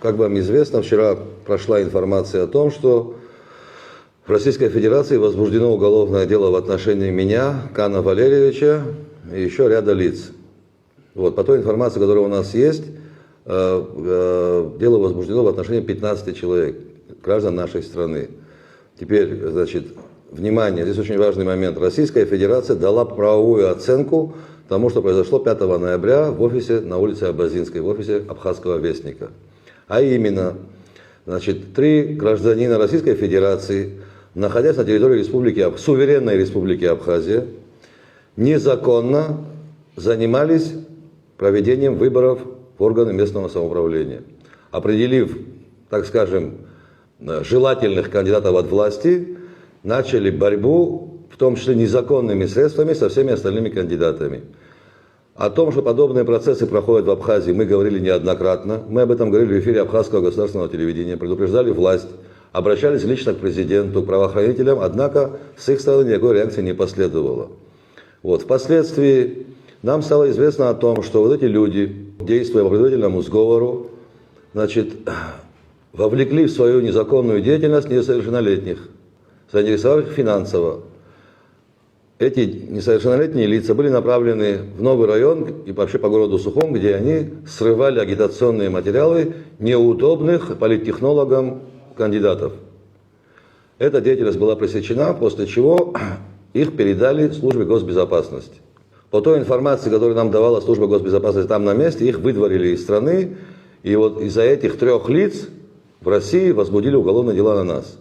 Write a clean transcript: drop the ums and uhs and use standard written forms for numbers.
Как вам известно, вчера прошла информация о том, что в Российской Федерации возбуждено уголовное дело в отношении меня, Кана Валерьевича и еще ряда лиц. Вот, по той информации, которая у нас есть, дело возбуждено в отношении 15 человек, граждан нашей страны. Теперь, значит, внимание, здесь очень важный момент. Российская Федерация дала правовую оценку тому, что произошло 5 ноября в офисе на улице Абазинской, в офисе Абхазского вестника. А именно, значит, 3 гражданина Российской Федерации, находясь на территории суверенной республики Абхазия, незаконно занимались проведением выборов в органы местного самоуправления, определив, так скажем, желательных кандидатов от власти, начали борьбу, в том числе незаконными средствами, со всеми остальными кандидатами. О том, что подобные процессы проходят в Абхазии, мы говорили неоднократно. Мы об этом говорили в эфире Абхазского государственного телевидения, предупреждали власть, обращались лично к президенту, к правоохранителям, однако с их стороны никакой реакции не последовало. Вот. Впоследствии нам стало известно о том, что вот эти люди, действуя по предварительному сговору, значит, вовлекли в свою незаконную деятельность несовершеннолетних, заинтересовав их финансово. Эти несовершеннолетние лица были направлены в новый район и вообще по городу Сухум, где они срывали агитационные материалы неудобных политтехнологам кандидатов. Эта деятельность была пресечена, после чего их передали службе госбезопасности. По той информации, которую нам давала служба госбезопасности там на месте, их выдворили из страны, и вот из-за этих 3 лиц в России возбудили уголовные дела на нас.